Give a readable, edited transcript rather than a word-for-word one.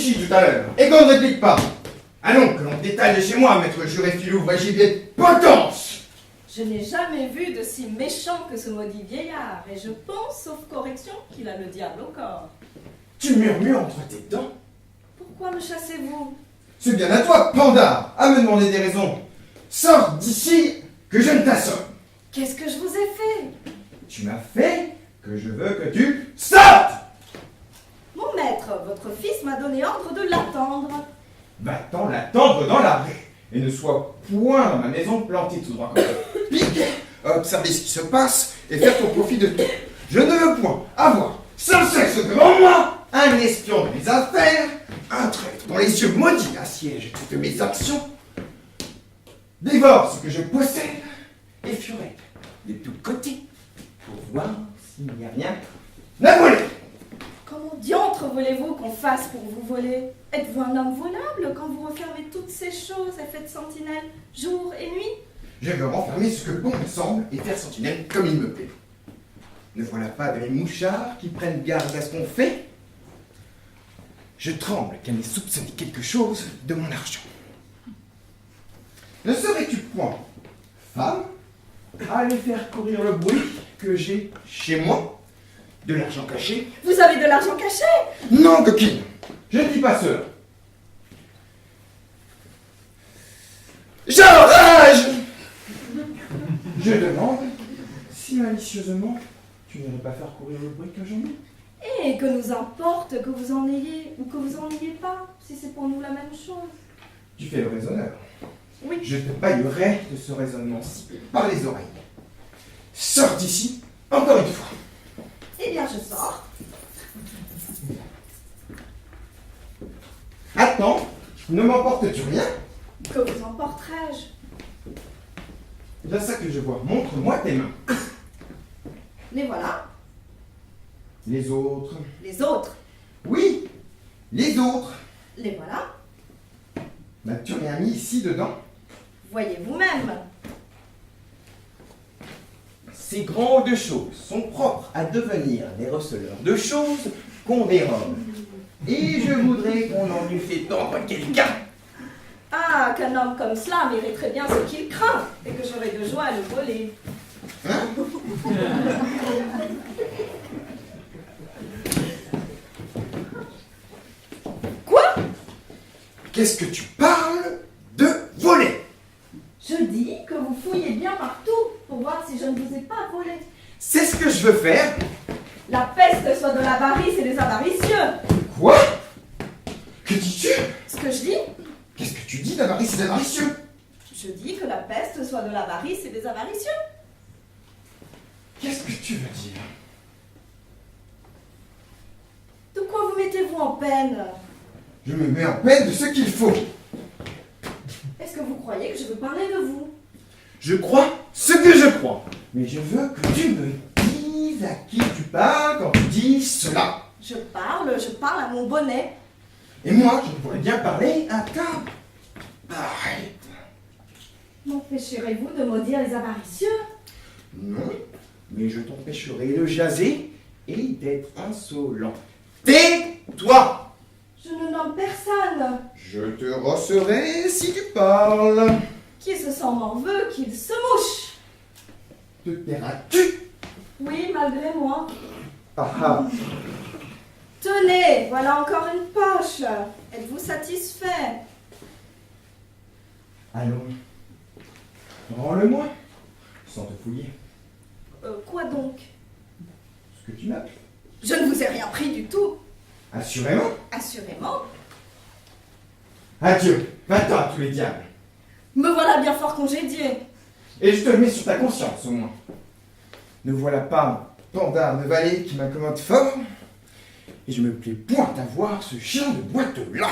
ici tout à l'heure, et qu'on ne réplique pas. Allons, que l'on détaille de chez moi, maître juré Filouvre et gibier de potence. Je n'ai jamais vu de si méchant que ce maudit vieillard, et je pense, sauf correction, qu'il a le diable au corps. Tu murmures entre tes dents. Pourquoi me chassez-vous? C'est bien à toi, Pandare, à me demander des raisons. Sors d'ici, que je ne t'assomme. Qu'est-ce que je vous ai fait? Tu m'as fait que je veux que tu sortes. Mon maître, votre fils m'a donné ordre de l'attendre. Va-t'en l'attendre dans la rue, et ne sois point dans ma maison planté tout droit comme ça. Piquer, observer ce qui se passe, et faire ton profit de tout. Je ne veux point avoir sans cesse devant moi un espion de mes affaires, un traître dont les yeux maudits assiègent toutes mes actions, dévore ce que je possède, et furet de tous côtés pour voir s'il n'y a rien à voler. Comment diantre voulez-vous qu'on fasse pour vous voler? Êtes-vous un homme volable quand vous refermez toutes ces choses et faites sentinelle jour et nuit? Je veux renfermer ce que bon me semble et faire sentinelle comme il me plaît. Ne voilà pas de mes mouchards qui prennent garde à ce qu'on fait? Je tremble qu'elle n'ait soupçonné quelque chose de mon argent. Ne serais-tu point, femme, à aller faire courir le bruit que j'ai chez moi de l'argent caché? Vous avez de l'argent caché? Non, coquine, je ne dis pas cela. J'enrage! Je demande si malicieusement tu n'irais pas faire courir le bruit que j'en ai. Et que nous importe que vous en ayez ou que vous en ayez pas, si c'est pour nous la même chose. Tu fais le raisonneur. Oui. Je te baillerai de ce raisonnement-ci par les oreilles. Sors d'ici, encore une fois. Eh bien, je sors. Attends, ne m'emportes-tu rien? Que vous emporterai-je? C'est bien ça que je vois. Montre-moi tes mains. Les voilà. Les autres. Les autres. Oui, les autres. Les voilà. N'as-tu rien mis ici dedans? Voyez vous-même. Ces grandes choses sont propres à devenir les receleurs de choses qu'on dérobe. Et je voudrais qu'on en eût fait tendre quelqu'un. Ah, qu'un homme comme cela mériterait bien ce qu'il craint, et que j'aurais de joie à le voler. Hein? Quoi? Qu'est-ce que tu parles de voler? Je dis que vous fouillez bien partout pour voir si je ne vous ai pas volé. C'est ce que je veux faire. La peste soit de l'avarice et des avaricieux. Quoi? Que dis-tu? Ce que je dis, Qu'est-ce que tu dis d'avarice et d'avaricieux? je dis que la peste soit de l'avarice et des avaricieux. Qu'est-ce que tu veux dire? De quoi vous mettez-vous en peine? Je me mets en peine de ce qu'il faut. Est-ce que vous croyez que je veux parler de vous? Je crois ce que je crois. Mais je veux que tu me dises à qui tu parles quand tu dis cela. Je parle à mon bonnet. Et moi, je pourrais bien parler à ta... Arrête. M'empêcherez-vous de maudire les avaricieux? Non, mais je t'empêcherai de jaser et d'être insolent. Tais-toi! Je ne nomme personne. Je te rosserai si tu parles. Qui se sent m'en veut, qu'il se mouche. Te tairas-tu? Oui, malgré moi. Ah ah. Tenez, voilà encore une poche. Êtes-vous satisfait? Allons. Rends-le-moi, sans te fouiller. Quoi donc? Ce que tu m'as pris. Je ne vous ai rien pris du tout. Assurément. Assurément. Adieu. Va-t'en à tous les diables. Me voilà bien fort congédié. Et je te le mets sur ta conscience, au moins. Ne voilà pas un Pandare de vallée qui m'accommode fort. Et je me plais point à voir ce chien de boite là.